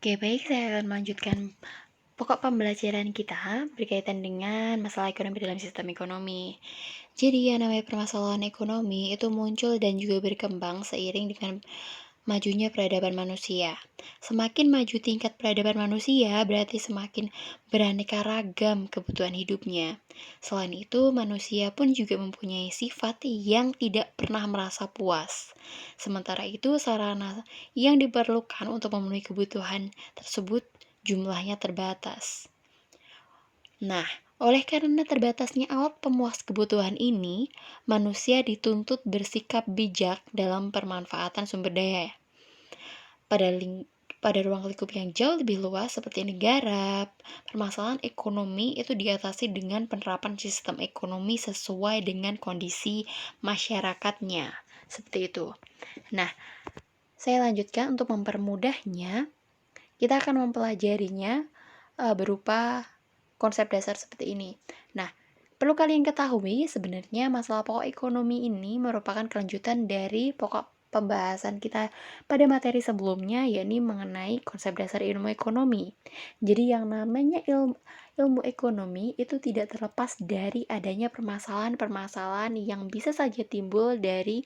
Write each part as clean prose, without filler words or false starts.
Oke, baik, saya akan melanjutkan pokok pembelajaran kita berkaitan dengan masalah ekonomi dalam sistem ekonomi. Jadi, yang namanya permasalahan ekonomi itu muncul dan juga berkembang seiring dengan majunya peradaban manusia. Semakin maju tingkat peradaban manusia, berarti semakin beraneka ragam kebutuhan hidupnya. Selain itu, manusia pun juga mempunyai sifat yang tidak pernah merasa puas. Sementara itu, sarana yang diperlukan untuk memenuhi kebutuhan tersebut jumlahnya terbatas. Nah, oleh karena terbatasnya alat pemuas kebutuhan ini, manusia dituntut bersikap bijak dalam pemanfaatan sumber daya. Pada ruang lingkup yang jauh lebih luas seperti negara, permasalahan ekonomi itu diatasi dengan penerapan sistem ekonomi sesuai dengan kondisi masyarakatnya. Seperti itu. Nah, saya lanjutkan untuk mempermudahnya, kita akan mempelajarinya berupa konsep dasar seperti ini. Nah, perlu kalian ketahui sebenarnya masalah pokok ekonomi ini merupakan kelanjutan dari pokok pembahasan kita pada materi sebelumnya, yakni mengenai konsep dasar ilmu ekonomi. Jadi yang namanya ilmu ekonomi itu tidak terlepas dari adanya permasalahan-permasalahan yang bisa saja timbul dari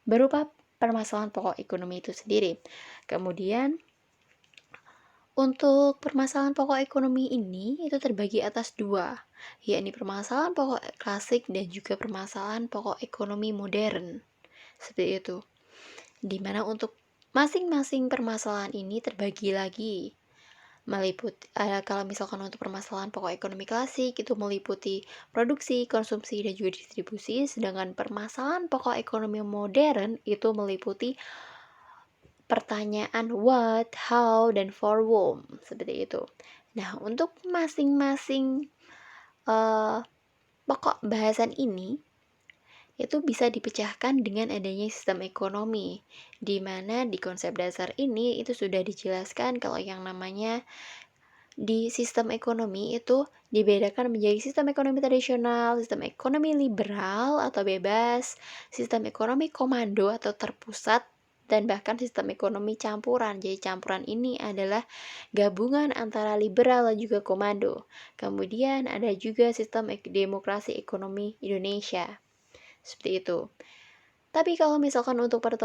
berupa permasalahan pokok ekonomi itu sendiri. Kemudian untuk permasalahan pokok ekonomi ini itu terbagi atas dua, yakni permasalahan pokok klasik dan juga permasalahan pokok ekonomi modern. Seperti itu. Dimana untuk masing-masing permasalahan ini terbagi lagi. Kalau misalkan untuk permasalahan pokok ekonomi klasik itu meliputi produksi, konsumsi, dan juga distribusi, sedangkan permasalahan pokok ekonomi modern itu meliputi pertanyaan what, how, dan for whom, seperti itu. Nah, untuk masing-masing pokok bahasan ini itu bisa dipecahkan dengan adanya sistem ekonomi, di mana di konsep dasar ini itu sudah dijelaskan kalau yang namanya di sistem ekonomi itu dibedakan menjadi sistem ekonomi tradisional, sistem ekonomi liberal atau bebas, sistem ekonomi komando atau terpusat, dan bahkan sistem ekonomi campuran. Jadi campuran ini adalah gabungan antara liberal dan juga komando. Kemudian ada juga sistem demokrasi ekonomi Indonesia. Seperti itu. Tapi kalau misalkan untuk pada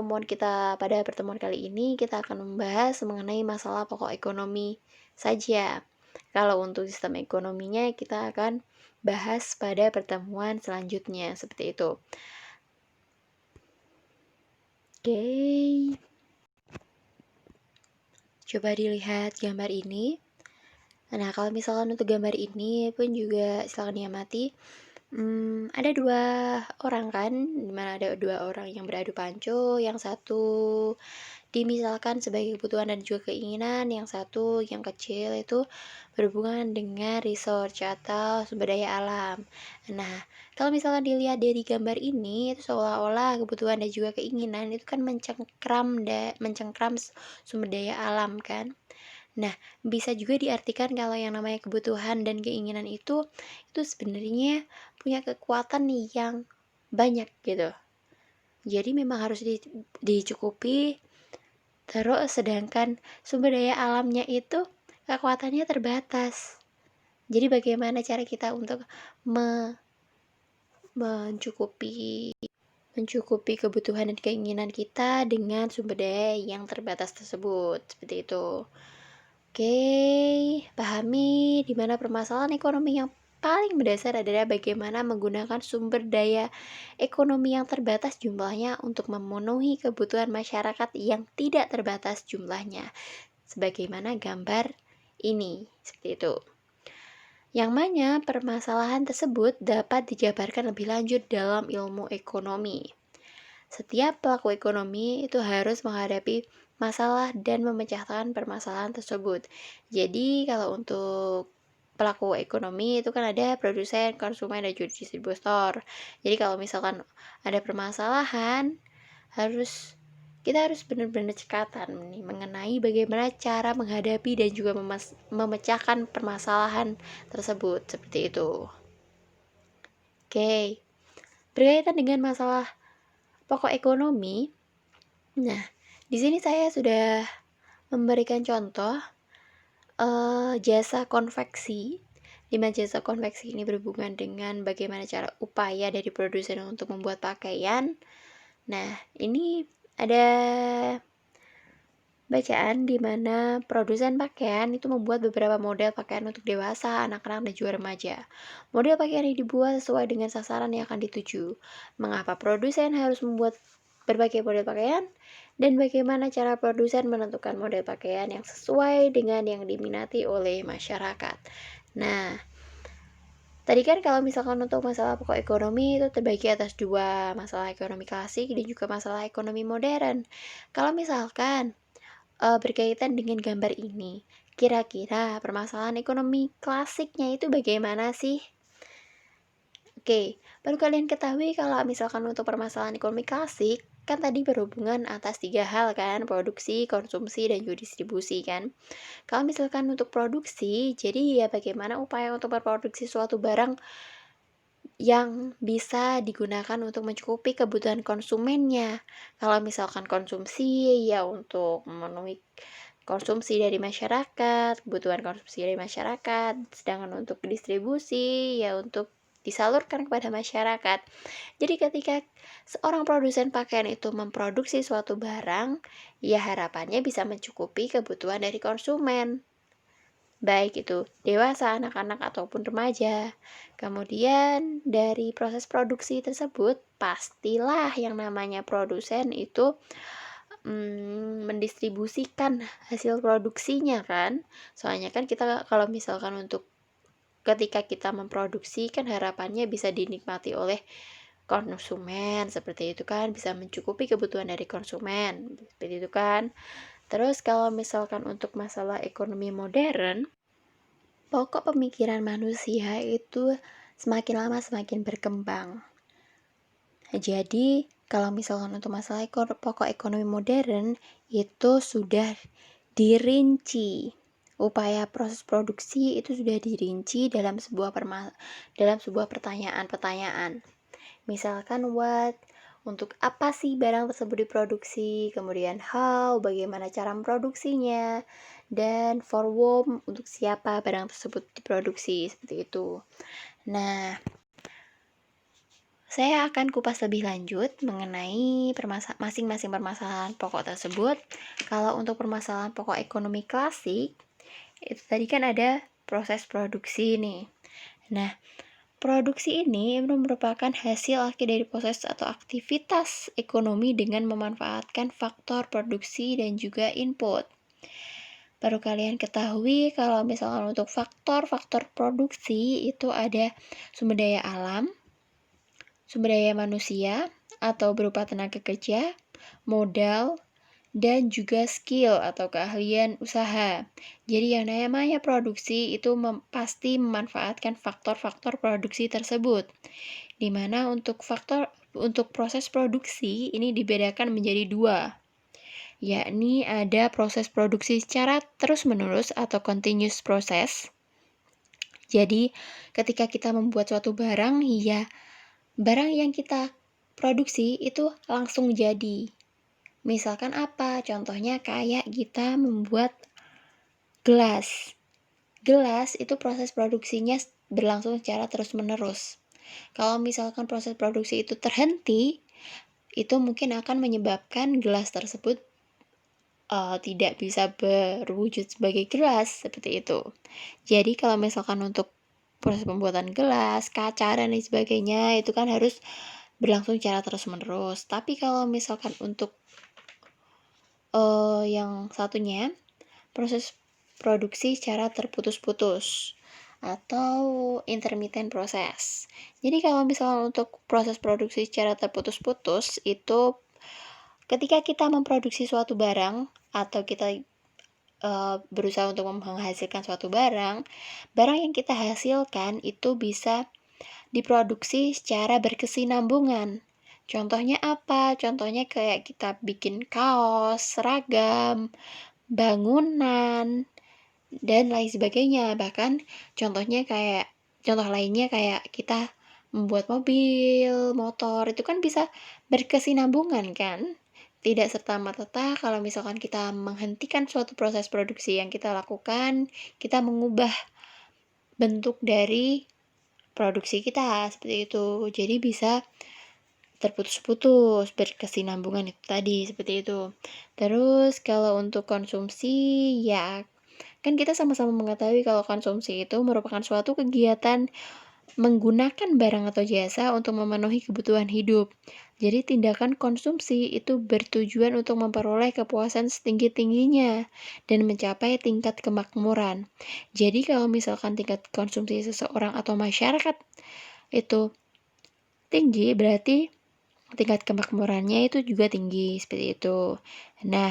pertemuan kali ini kita akan membahas mengenai masalah pokok ekonomi saja. Kalau untuk sistem ekonominya kita akan bahas pada pertemuan selanjutnya seperti itu. Oke. Coba dilihat gambar ini. Nah, kalau misalkan untuk gambar ini pun juga silakan diamati. Ada dua orang kan, dimana ada dua orang yang beradu panco, yang satu dimisalkan sebagai kebutuhan dan juga keinginan, yang satu yang kecil itu berhubungan dengan research atau sumber daya alam. Nah, kalau misalkan dilihat dari gambar ini, itu seolah-olah kebutuhan dan juga keinginan itu kan mencengkram sumber daya alam kan. Nah, bisa juga diartikan kalau yang namanya kebutuhan dan keinginan itu sebenarnya punya kekuatan yang banyak gitu. Jadi memang harus dicukupi. Terus sedangkan sumber daya alamnya itu kekuatannya terbatas. Jadi bagaimana cara kita untuk mencukupi kebutuhan dan keinginan kita dengan sumber daya yang terbatas tersebut. Seperti itu. Oke, pahami di mana permasalahan ekonomi yang paling mendasar adalah bagaimana menggunakan sumber daya ekonomi yang terbatas jumlahnya untuk memenuhi kebutuhan masyarakat yang tidak terbatas jumlahnya. Sebagaimana gambar ini, seperti itu. Yang mana permasalahan tersebut dapat dijabarkan lebih lanjut dalam ilmu ekonomi. Setiap pelaku ekonomi itu harus menghadapi masalah dan memecahkan permasalahan tersebut. Jadi kalau untuk pelaku ekonomi itu kan ada produsen, konsumen, dan juga distributor. Jadi kalau misalkan ada permasalahan, kita harus benar-benar cekatan nih mengenai bagaimana cara menghadapi dan juga memecahkan permasalahan tersebut seperti itu. Oke, berkaitan dengan masalah pokok ekonomi. Nah, di sini saya sudah memberikan contoh jasa konveksi, di mana jasa konveksi ini berhubungan dengan bagaimana cara upaya dari produsen untuk membuat pakaian. Nah, ini ada bacaan di mana produsen pakaian itu membuat beberapa model pakaian untuk dewasa, anak-anak, dan juga remaja. Model pakaian yang dibuat sesuai dengan sasaran yang akan dituju. Mengapa produsen harus membuat berbagai model pakaian? Dan bagaimana cara produsen menentukan model pakaian yang sesuai dengan yang diminati oleh masyarakat. Nah, tadi kan kalau misalkan untuk masalah pokok ekonomi itu terbagi atas dua, masalah ekonomi klasik dan juga masalah ekonomi modern. Kalau misalkan berkaitan dengan gambar ini, kira-kira permasalahan ekonomi klasiknya itu bagaimana sih? Oke, perlu kalian ketahui kalau misalkan untuk permasalahan ekonomi klasik, kan tadi berhubungan atas 3 hal kan, produksi, konsumsi, dan juga distribusi kan. Kalau misalkan untuk produksi, jadi ya bagaimana upaya untuk memproduksi suatu barang yang bisa digunakan untuk mencukupi kebutuhan konsumennya. Kalau misalkan konsumsi, ya untuk memenuhi konsumsi dari masyarakat, kebutuhan konsumsi dari masyarakat, sedangkan untuk distribusi, ya untuk disalurkan kepada masyarakat. Jadi ketika seorang produsen pakaian itu memproduksi suatu barang, ya harapannya bisa mencukupi kebutuhan dari konsumen, baik itu dewasa, anak-anak, ataupun remaja. Kemudian dari proses produksi tersebut, pastilah yang namanya produsen itu mendistribusikan hasil produksinya kan. Soalnya kan kita kalau misalkan untuk ketika kita memproduksi kan harapannya bisa dinikmati oleh konsumen, seperti itu kan, bisa mencukupi kebutuhan dari konsumen, seperti itu kan. Terus kalau misalkan untuk masalah ekonomi modern, pokok pemikiran manusia itu semakin lama semakin berkembang. Jadi, kalau misalkan untuk masalah pokok ekonomi modern, itu sudah dirinci. Upaya proses produksi itu sudah dirinci dalam sebuah pertanyaan-pertanyaan. Misalkan what, untuk apa sih barang tersebut diproduksi, kemudian how, bagaimana cara memproduksinya, dan for whom, untuk siapa barang tersebut diproduksi, seperti itu. Nah, saya akan kupas lebih lanjut mengenai masing-masing permasalahan pokok tersebut. Kalau untuk permasalahan pokok ekonomi klasik, itu tadi kan ada proses produksi nih. Nah, produksi ini merupakan hasil akhir dari proses atau aktivitas ekonomi dengan memanfaatkan faktor produksi dan juga input. Baru kalian ketahui kalau misalkan untuk faktor-faktor produksi itu ada sumber daya alam, sumber daya manusia atau berupa tenaga kerja, modal, dan juga skill atau keahlian usaha. Jadi yang namanya produksi itu pasti memanfaatkan faktor-faktor produksi tersebut. Di mana untuk proses produksi ini dibedakan menjadi dua, yakni ada proses produksi secara terus-menerus atau continuous process. Jadi ketika kita membuat suatu barang, ya barang yang kita produksi itu langsung jadi. Misalkan apa? Contohnya kayak kita membuat gelas. Gelas itu proses produksinya berlangsung secara terus-menerus. Kalau misalkan proses produksi itu terhenti, itu mungkin akan menyebabkan gelas tersebut tidak bisa berwujud sebagai gelas, seperti itu. Jadi kalau misalkan untuk proses pembuatan gelas, kaca, dan lain sebagainya, itu kan harus berlangsung secara terus-menerus. Tapi kalau misalkan untuk yang satunya, proses produksi secara terputus-putus atau intermittent proses. Jadi kalau misalnya untuk proses produksi secara terputus-putus itu ketika kita memproduksi suatu barang atau kita berusaha untuk menghasilkan suatu barang yang kita hasilkan itu bisa diproduksi secara berkesinambungan. Contohnya apa? Contohnya kayak kita bikin kaos, seragam, bangunan, dan lain sebagainya. Bahkan contoh lainnya kayak kita membuat mobil, motor, itu kan bisa berkesinambungan kan? tidak serta-merta kalau misalkan kita menghentikan suatu proses produksi yang kita lakukan, kita mengubah bentuk dari produksi kita, seperti itu. Jadi bisa terputus-putus, berkesinambungan itu tadi, seperti itu. Terus kalau untuk konsumsi, ya kan kita sama-sama mengetahui kalau konsumsi itu merupakan suatu kegiatan menggunakan barang atau jasa untuk memenuhi kebutuhan hidup. Jadi tindakan konsumsi itu bertujuan untuk memperoleh kepuasan setinggi-tingginya dan mencapai tingkat kemakmuran. Jadi kalau misalkan tingkat konsumsi seseorang atau masyarakat itu tinggi, berarti tingkat kemakmurannya itu juga tinggi, seperti itu. Nah,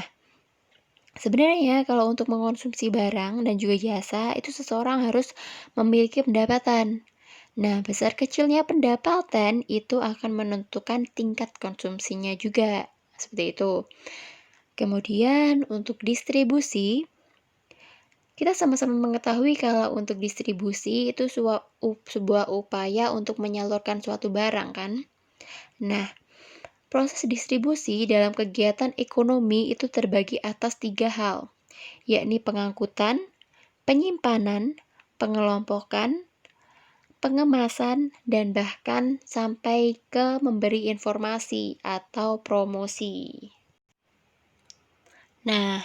sebenarnya kalau untuk mengkonsumsi barang dan juga jasa, itu seseorang harus memiliki pendapatan. Nah, besar kecilnya pendapatan itu akan menentukan tingkat konsumsinya juga, seperti itu. Kemudian untuk distribusi, kita sama-sama mengetahui kalau untuk distribusi itu sebuah upaya untuk menyalurkan suatu barang kan. Nah, proses distribusi dalam kegiatan ekonomi itu terbagi atas 3 hal, yakni pengangkutan, penyimpanan, pengelompokan, pengemasan, dan bahkan sampai ke memberi informasi atau promosi. Nah,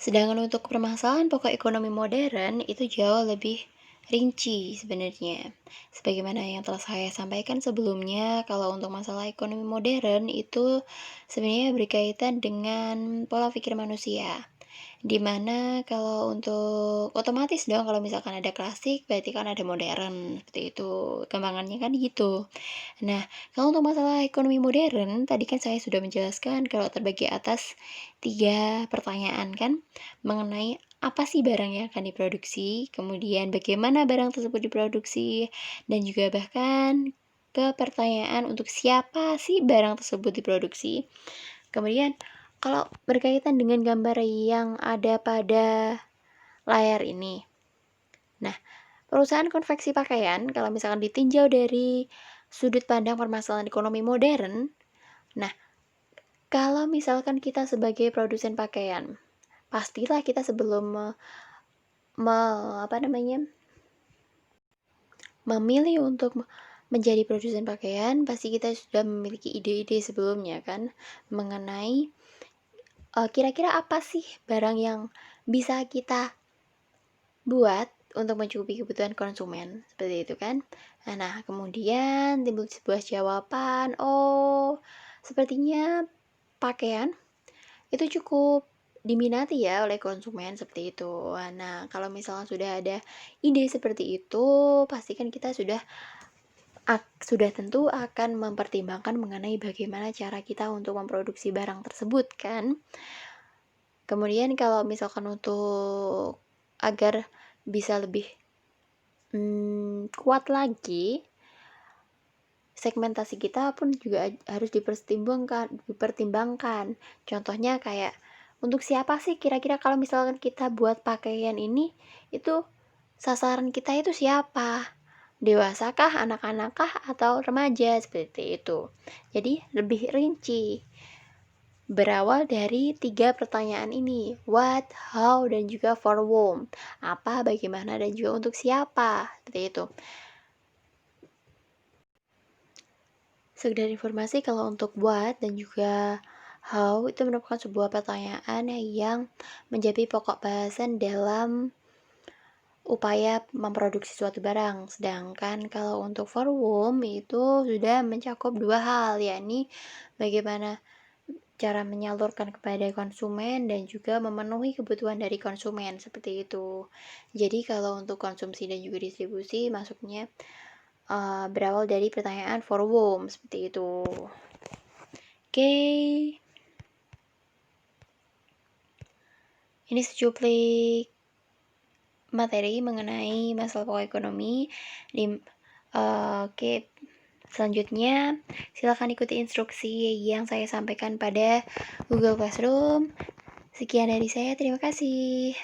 sedangkan untuk permasalahan pokok ekonomi modern itu jauh lebih rinci sebenarnya. Sebagaimana yang telah saya sampaikan sebelumnya, kalau untuk masalah ekonomi modern itu sebenarnya berkaitan dengan pola pikir manusia. Dimana kalau untuk otomatis dong kalau misalkan ada klasik berarti kan ada modern, seperti itu. Gampangannya kan gitu. Nah, kalau untuk masalah ekonomi modern, tadi kan saya sudah menjelaskan kalau terbagi atas 3 pertanyaan kan, mengenai apa sih barang yang akan diproduksi, kemudian bagaimana barang tersebut diproduksi, dan juga bahkan ke pertanyaan untuk siapa sih barang tersebut diproduksi. Kemudian, kalau berkaitan dengan gambar yang ada pada layar ini. Nah, perusahaan konveksi pakaian, kalau misalkan ditinjau dari sudut pandang permasalahan ekonomi modern, nah, kalau misalkan kita sebagai produsen pakaian, pastilah kita sebelum memilih untuk menjadi produsen pakaian, pasti kita sudah memiliki ide-ide sebelumnya kan, mengenai kira-kira apa sih barang yang bisa kita buat untuk mencukupi kebutuhan konsumen, seperti itu kan. Nah, kemudian timbul sebuah jawaban, oh, sepertinya pakaian itu cukup diminati ya oleh konsumen, seperti itu. Nah, kalau misalnya sudah ada ide seperti itu, pastikan kita sudah tentu akan mempertimbangkan mengenai bagaimana cara kita untuk memproduksi barang tersebut kan. Kemudian kalau misalkan untuk agar bisa lebih kuat lagi, segmentasi kita pun juga harus dipertimbangkan. Contohnya kayak, untuk siapa sih kira-kira kalau misalkan kita buat pakaian ini, itu sasaran kita itu siapa? Dewasakah, anak-anakkah, atau remaja? Seperti itu. Jadi lebih rinci. Berawal dari 3 pertanyaan ini, what, how, dan juga for whom. Apa, bagaimana, dan juga untuk siapa. Seperti itu. Sekedar informasi kalau untuk what dan juga how itu merupakan sebuah pertanyaan yang menjadi pokok bahasan dalam upaya memproduksi suatu barang. Sedangkan kalau untuk for whom itu sudah mencakup 2 hal, yakni bagaimana cara menyalurkan kepada konsumen dan juga memenuhi kebutuhan dari konsumen, seperti itu. Jadi kalau untuk konsumsi dan juga distribusi masuknya berawal dari pertanyaan for whom, seperti itu. Oke. Ini secuplik materi mengenai masalah pokok ekonomi. Oke. Selanjutnya, silakan ikuti instruksi yang saya sampaikan pada Google Classroom. Sekian dari saya, terima kasih.